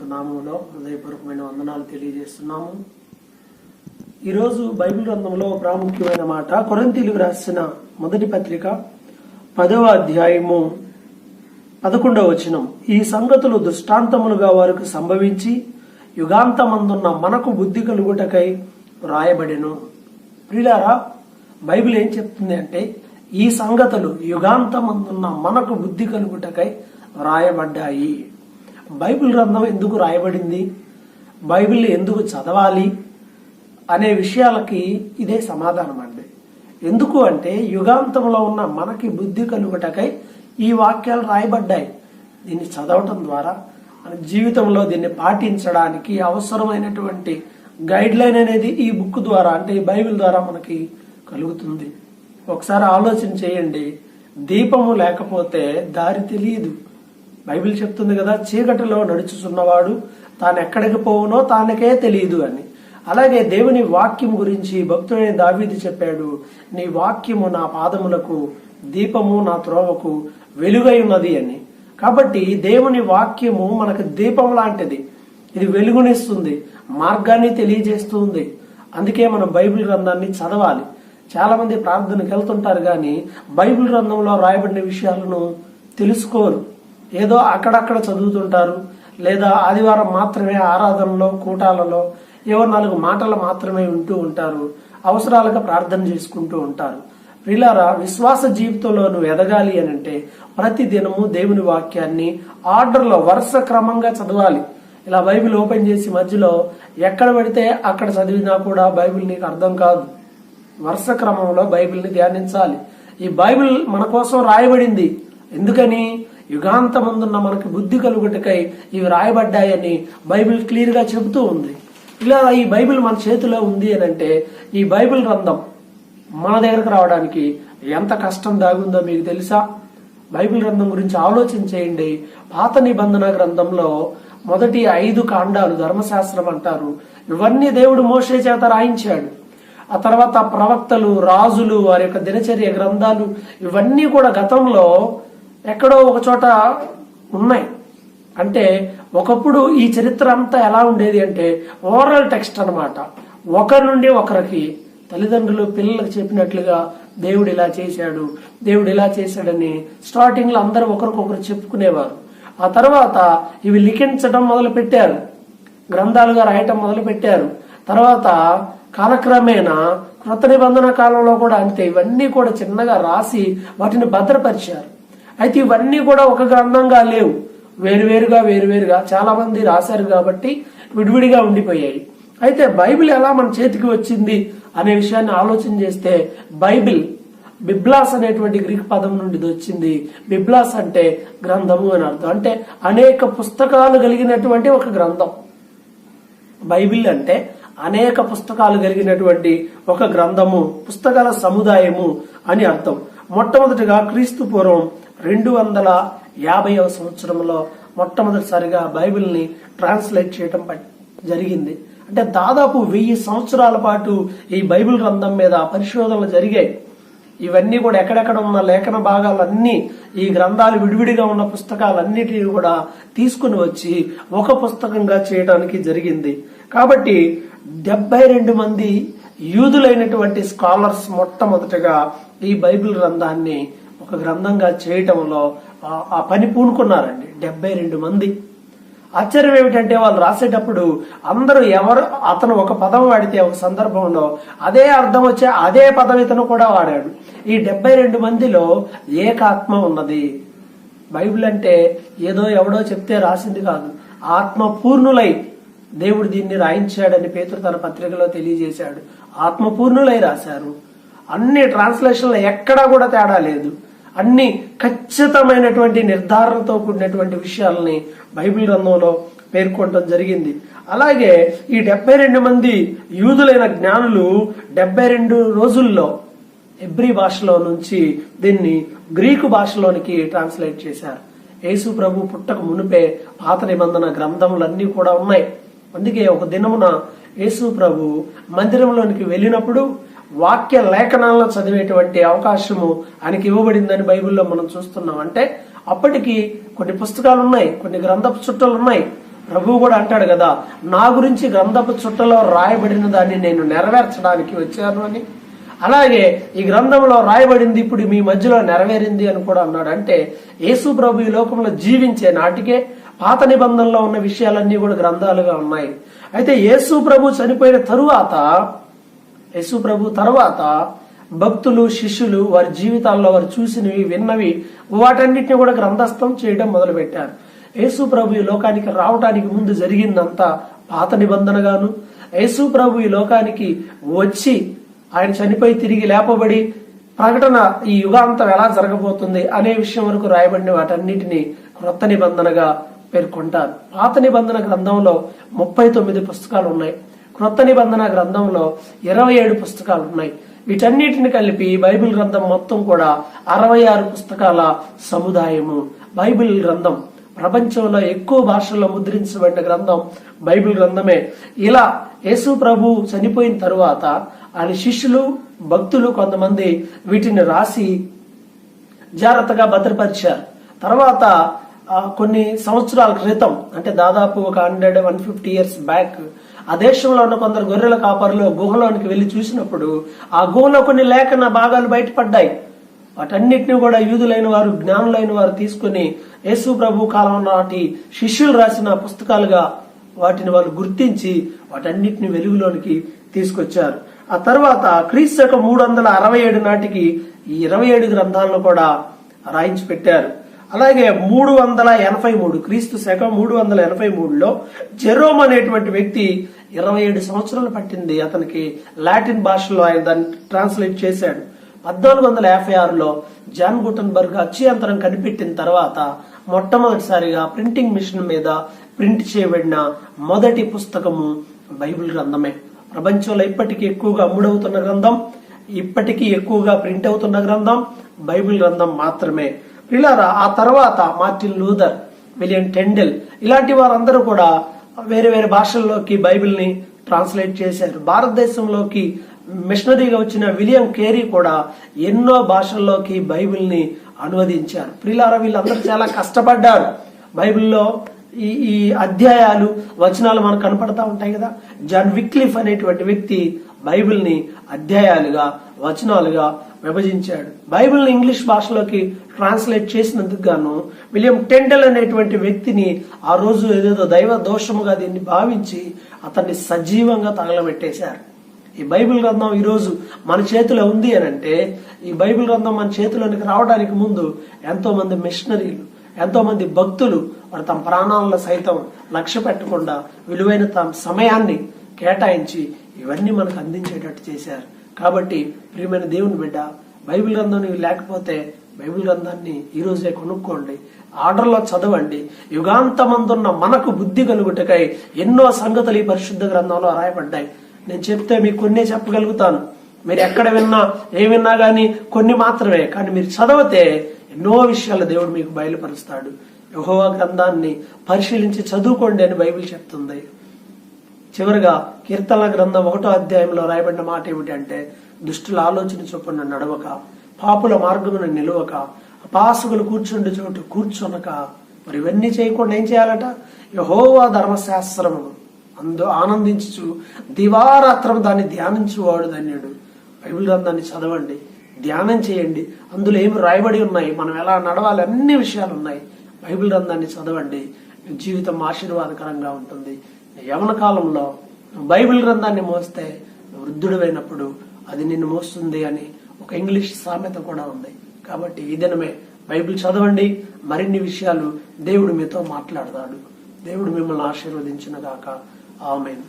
యేసుక్రీస్తు నామములో హృదయపూర్వకమైన వందనాలు తెలియజేస్తున్నాము. ఈరోజు బైబిల్ గ్రంథంలో ప్రాముఖ్యమైన మాట, కొరింథీయులకు రాసిన మొదటి పత్రిక 10వ అధ్యాయము 11వ వచనం. ఈ సంగతులు దృష్టాంతములుగా వారికి సంభవించి యుగాంతమందున్న మనకు బుద్ధి కలుగుటకై రాయబడెను. ప్రియులారా, బైబిల్ ఏం చెప్తుంది అంటే, ఈ సంగతులు యుగాంతమందున్న మనకు బుద్ధి కలుగుటకై రాయబడ్డాయి. బైబిల్ గ్రంథం ఎందుకు రాయబడింది, బైబిల్ ఎందుకు చదవాలి అనే విషయాలకి ఇదే సమాధానం అండి. ఎందుకు అంటే, యుగాంతంలో ఉన్న మనకి బుద్ధి కలుగుటకై ఈ వాక్యాలు రాయబడ్డాయి. దీన్ని చదవటం ద్వారా మన జీవితంలో దీన్ని పాటించడానికి అవసరమైనటువంటి గైడ్ లైన్ అనేది ఈ బుక్ ద్వారా, అంటే ఈ బైబిల్ ద్వారా మనకి కలుగుతుంది. ఒకసారి ఆలోచన చేయండి, దీపము లేకపోతే దారి తెలియదు. బైబిల్ చెప్తుంది కదా, చీకటిలో నడుచుచున్నవాడు తాను ఎక్కడికి పోవునో తానకే తెలియదు అని. అలాగే దేవుని వాక్యం గురించి భక్తుడైన దావీదు చెప్పాడు, నీ వాక్యము నా పాదములకు దీపము, నా త్రోవకు వెలుగై ఉన్నది అని. కాబట్టి దేవుని వాక్యము మనకు దీపం లాంటిది. ఇది వెలుగునిస్తుంది, మార్గాన్ని తెలియజేస్తుంది. అందుకే మనం బైబిల్ గ్రంథాన్ని చదవాలి. చాలా మంది ప్రార్థనకు వెళ్తుంటారు కానీ బైబిల్ గ్రంథంలో రాయబడిన విషయాలను తెలుసుకోరు. ఏదో అక్కడక్కడ చదువుతుంటారు, లేదా ఆదివారం మాత్రమే ఆరాధనలో, కూటాలలో ఏవో 4 మాటలు మాత్రమే వింటూ ఉంటారు. అవసరాలుగా ప్రార్థన చేసుకుంటూ ఉంటారు. ప్రియులారా, విశ్వాస జీవితంలో నువ్వు ఎదగాలి అని అంటే ప్రతి దినము దేవుని వాక్యాన్ని ఆర్డర్లో వరుస క్రమంగా చదవాలి. ఇలా బైబిల్ ఓపెన్ చేసి మధ్యలో ఎక్కడ పెడితే అక్కడ చదివినా కూడా బైబిల్ నీకు అర్థం కాదు. వరుస క్రమంలో బైబిల్ని ధ్యానించాలి. ఈ బైబిల్ మన కోసం రాయబడింది. ఎందుకని? యుగాంతమందున్న మనకి బుద్ధి కలుగుటకై ఇవి రాయబడ్డాయని బైబిల్ క్లియర్ గా చెబుతూ ఉంది. ఇలా ఈ బైబిల్ మన చేతిలో ఉంది అని అంటే, ఈ బైబిల్ గ్రంథం మన దగ్గరకు రావడానికి ఎంత కష్టం దాగుందో మీకు తెలుసా? బైబిల్ గ్రంథం గురించి ఆలోచన చేయండి. పాత నిబంధన గ్రంథంలో మొదటి 5 కాండాలు ధర్మశాస్త్రం అంటారు. ఇవన్నీ దేవుడు మోషే చేత రాయించాడు. ఆ తర్వాత ప్రవక్తలు, రాజులు, వారి యొక్క దినచర్య గ్రంథాలు, ఇవన్నీ కూడా గతంలో ఎక్కడో ఒక చోట ఉన్నాయి. అంటే ఒకప్పుడు ఈ చరిత్ర అంతా ఎలా ఉండేది అంటే ఓరల్ టెక్స్ట్ అన్నమాట. ఒకరి నుండి ఒకరికి తల్లిదండ్రులు పిల్లలకు చెప్పినట్లుగా దేవుడు ఇలా చేశాడు, దేవుడు ఇలా చేశాడని స్టార్టింగ్ లో అందరూ ఒకరికొకరు చెప్పుకునేవారు. ఆ తర్వాత ఇవి లిఖించడం మొదలు పెట్టారు, గ్రంథాలుగా రాయటం మొదలు పెట్టారు. తర్వాత కాలక్రమేణా కృత నిబంధన కాలంలో కూడా అంతే, ఇవన్నీ కూడా చిన్నగా రాసి వాటిని భద్రపరిచారు. అయితే ఇవన్నీ కూడా ఒక గ్రంథంగా లేవు, వేరువేరుగా చాలా మంది రాశారు కాబట్టి విడివిడిగా ఉండిపోయాయి. అయితే బైబిల్ ఎలా మన చేతికి వచ్చింది అనే విషయాన్ని ఆలోచన చేస్తే, బైబిల్ బిబ్లాస్ అనేటువంటి గ్రీక్ పదం నుండి వచ్చింది. బిబ్లాస్ అంటే గ్రంథము అని అర్థం. అంటే అనేక పుస్తకాలు కలిగినటువంటి ఒక గ్రంథం. బైబిల్ అంటే అనేక పుస్తకాలు కలిగినటువంటి ఒక గ్రంథము, పుస్తకాల సముదాయము అని అర్థం. మొట్టమొదటిగా క్రీస్తు పూర్వం 250వ సంవత్సరంలో మొట్టమొదటిసారిగా బైబిల్ ని ట్రాన్స్లేట్ చేయడం జరిగింది. అంటే దాదాపు 1000 సంవత్సరాల పాటు ఈ బైబిల్ గ్రంథం మీద పరిశోధనలు జరిగాయి. ఇవన్నీ కూడా ఎక్కడెక్కడ ఉన్న లేఖన భాగాలన్నీ, ఈ గ్రంథాలు విడివిడిగా ఉన్న పుస్తకాలన్నిటినీ కూడా తీసుకుని వచ్చి ఒక పుస్తకంగా చేయడానికి జరిగింది. కాబట్టి 72 మంది యూదులైనటువంటి స్కాలర్స్ మొట్టమొదటిగా ఈ బైబిల్ గ్రంథాన్ని ఒక గ్రంథంగా చేయటంలో ఆ పని పూనుకున్నారండి. 72 మంది. ఆశ్చర్యం ఏమిటంటే, వాళ్ళు రాసేటప్పుడు అందరూ అతను ఒక పదం వాడితే ఒక సందర్భంలో అదే అర్థం వచ్చే అదే పదం ఇతను కూడా వాడాడు. ఈ 72 మందిలో ఏకాత్మ ఉన్నది. బైబిల్ అంటే ఏదో ఎవడో చెప్తే రాసింది కాదు, ఆత్మ పూర్ణులై దేవుడు దీన్ని రాయించాడని పేతురు తన పత్రికలో తెలియజేశాడు. ఆత్మపూర్ణులై రాశారు. అన్ని ట్రాన్స్లేషన్లు ఎక్కడా కూడా తేడా లేదు. అన్ని ఖచ్చితమైనటువంటి నిర్ధారణతో కూడినటువంటి విషయాలని బైబిల్ గ్రంథంలో పేర్కొనడం జరిగింది. అలాగే ఈ 72 మంది యూదులైన జ్ఞానులు 72 రోజుల్లో హెబ్రీ భాషలో నుంచి దీన్ని గ్రీకు భాషలోనికి ట్రాన్స్లేట్ చేశారు. యేసు ప్రభు పుట్టక మునిపే పాత నిబంధన గ్రంథములన్నీ కూడా ఉన్నాయి. అందుకే ఒక దినమున యేసు ప్రభు మందిరంలోనికి వెళ్ళినప్పుడు వాక్య లేఖనాలను చదివేటువంటి అవకాశము ఆయనకి ఇవ్వబడిందని బైబిల్లో మనం చూస్తున్నాం. అంటే అప్పటికి కొన్ని పుస్తకాలు ఉన్నాయి, కొన్ని గ్రంథపు చుట్టలు ఉన్నాయి. ప్రభువు కూడా అంటాడు కదా, నా గురించి గ్రంథపు చుట్టలో రాయబడిన దాన్ని నేను నెరవేర్చడానికి వచ్చాను అని. అలాగే ఈ గ్రంథంలో రాయబడింది ఇప్పుడు మీ మధ్యలో నెరవేరింది అని కూడా అన్నాడు. అంటే యేసు ప్రభు ఈ లోకంలో జీవించే నాటికే పాత నిబంధనలో ఉన్న విషయాలన్నీ కూడా గ్రంథాలుగా ఉన్నాయి. అయితే యేసు ప్రభు చనిపోయిన తరువాత భక్తులు, శిష్యులు వారి జీవితాల్లో వారు చూసినవి, విన్నవి వాటన్నిటిని కూడా గ్రంథస్థం చేయడం మొదలు పెట్టారు. యేసు ప్రభు ఈ లోకానికి రావడానికి ముందు జరిగిందంతా పాత నిబంధనగాను, యేసు ప్రభు ఈ లోకానికి వచ్చి ఆయన చనిపోయి తిరిగి లేపబడి ప్రకటన ఈ యుగాంతం ఎలా జరగబోతుంది అనే విషయం వరకు రాయబడిన వాటన్నిటిని క్రొత్త నిబంధనగా పేర్కొంటారు. పాత నిబంధన గ్రంథంలో 39 పుస్తకాలు ఉన్నాయి. క్రొత్త నిబంధన గ్రంథంలో 27 పుస్తకాలు ఉన్నాయి. వీటన్నిటిని కలిపి బైబిల్ గ్రంథం మొత్తం కూడా 66 పుస్తకాల సముదాయము. బైబిల్ గ్రంథం ప్రపంచంలో ఎక్కువ భాషల్లో ముద్రించబడిన గ్రంథం బైబిల్ గ్రంథమే. ఇలా యేసు ప్రభు చనిపోయిన తరువాత ఆయన శిష్యులు, భక్తులు కొంతమంది వీటిని రాసి జాగ్రత్తగా భద్రపరిచారు. తర్వాత కొన్ని సంవత్సరాల క్రితం, అంటే దాదాపు ఒక 150 ఇయర్స్ బ్యాక్, ఆ దేశంలో ఉన్న కొందరు గొర్రెల కాపరులు గుహలోనికి వెళ్లి చూసినప్పుడు ఆ గుహలో కొన్ని లేఖన భాగాలు బయటపడ్డాయి. వాటన్నిటిని కూడా యూదులైన వారు, జ్ఞానులైన వారు తీసుకుని యేసు ప్రభు కాలం నాటి శిష్యులు రాసిన పుస్తకాలుగా వాటిని వాళ్ళు గుర్తించి వాటన్నిటిని వెలుగులోనికి తీసుకొచ్చారు. ఆ తర్వాత క్రీస్తు శకం 367 నాటికి ఈ 27 గ్రంథాలను కూడా రాయించి పెట్టారు. అలాగే 383 క్రీస్తు శకం 383లో జెరోమ్ అనేటువంటి వ్యక్తి 27 సంవత్సరాలు పట్టింది అతనికి లాటిన్ భాషలో ఆయన దాన్ని ట్రాన్స్లేట్ చేశాడు. 1456లో జాన్ గుటన్బర్గ్ అక్షయాంతరం కనిపెట్టిన తర్వాత మొట్టమొదటిసారిగా ప్రింటింగ్ మిషన్ మీద ప్రింట్ చేయబడిన మొదటి పుస్తకము బైబిల్ గ్రంథమే. ప్రపంచంలో ఇప్పటికీ ఎక్కువగా అమ్ముడవుతున్న గ్రంథం, ఇప్పటికీ ఎక్కువగా ప్రింట్ అవుతున్న గ్రంథం బైబిల్ గ్రంథం మాత్రమే. పిల్లారా, ఆ తర్వాత మార్టిన్ లూథర్, విలియం టెండెల్ ఇలాంటి వారందరూ కూడా వేరే వేరే భాషల్లోకి బైబిల్ ని ట్రాన్స్లేట్ చేశారు. భారతదేశంలోకి మిషనరీగా వచ్చిన విలియం కేరీ కూడా ఎన్నో భాషల్లోకి బైబిల్ ని అనువదించారు. ప్రియులారా, వీళ్ళందరూ చాలా కష్టపడ్డారు. బైబిల్లో ఈ అధ్యాయాలు, వచనాలు మనకు కనపడతా ఉంటాయి కదా. జాన్ విక్లిఫ్ అనేటువంటి వ్యక్తి బైబిల్ ని అధ్యాయాలుగా, వచనాలుగా విభజించాడు. బైబిల్ ని ఇంగ్లీష్ భాషలోకి ట్రాన్స్లేట్ చేసినందుకు గాను విలియం టెండెల్ అనేటువంటి వ్యక్తిని ఆ రోజు ఏదేదో దైవ దోషముగా దీన్ని భావించి అతన్ని సజీవంగా తగలబెట్టేశారు. ఈ బైబిల్ గ్రంథం ఈ రోజు మన చేతిలో ఉంది అని అంటే, ఈ బైబిల్ గ్రంథం మన చేతిలోనికి రావడానికి ముందు ఎంతో మంది మిషనరీలు, ఎంతో మంది భక్తులు వారు తమ ప్రాణాలను సైతం లక్ష్య పెట్టకుండా విలువైన తమ సమయాన్ని కేటాయించి ఇవన్నీ మనకు అందించేటట్టు చేశారు. కాబట్టి ప్రియమైన దేవుని బిడ్డ, బైబిల్ గ్రంథం లేకపోతే బైబిల్ గ్రంథాన్ని ఈ రోజే కొనుక్కోండి, ఆర్డర్లో చదవండి. యుగాంతమందున్న మనకు బుద్ధి కలుగుటకై ఎన్నో సంగతులు ఈ పరిశుద్ధ గ్రంథంలో రాయబడ్డాయి. నేను చెప్తే మీకు కొన్నే చెప్పగలుగుతాను. మీరు ఎక్కడ విన్నా, ఏ విన్నా గానీ కొన్ని మాత్రమే. కానీ మీరు చదివితే ఎన్నో విషయాలు దేవుడు మీకు బయలుపరుస్తాడు. యెహోవా గ్రంథాన్ని పరిశీలించి చదువుకోండి అని బైబిల్ చెప్తుంది. చివరిగా కీర్తనల గ్రంథం 1వ అధ్యాయంలో రాయబడిన మాట ఏమిటంటే, దుష్టుల ఆలోచన చొప్పున నడవక, పాపుల మార్గమున నిలవక, అపాసకులు కూర్చుండే చోటు కూర్చొనక. మరి ఇవన్నీ చేయకుండా ఏం చేయాలట? యెహోవా ధర్మశాస్త్రమును అందు ఆనందించు దివారాత్రం దాన్ని ధ్యానించువాడు ధన్యుడు. బైబిల్ గ్రంథాన్ని చదవండి, ధ్యానం చేయండి. అందులో ఏమి రాయబడి ఉన్నాయి, మనం ఎలా నడవాలి, అన్ని విషయాలు ఉన్నాయి. బైబిల్ గ్రంథాన్ని చదవండి, జీవితం ఆశీర్వాదకరంగా ఉంటుంది. యవన కాలంలో బైబిల్ గ్రంథాన్ని మోస్తే వృద్ధుడైనప్పుడు అది నిన్ను మోస్తుంది అని ఒక ఇంగ్లీష్ సామెత కూడా ఉంది. కాబట్టి ఈ దినమే బైబిల్ చదవండి. మరిన్ని విషయాలు దేవుడు మీతో మాట్లాడతాడు. దేవుడు మిమ్మల్ని ఆశీర్వదించును గాక. ఆమేన్.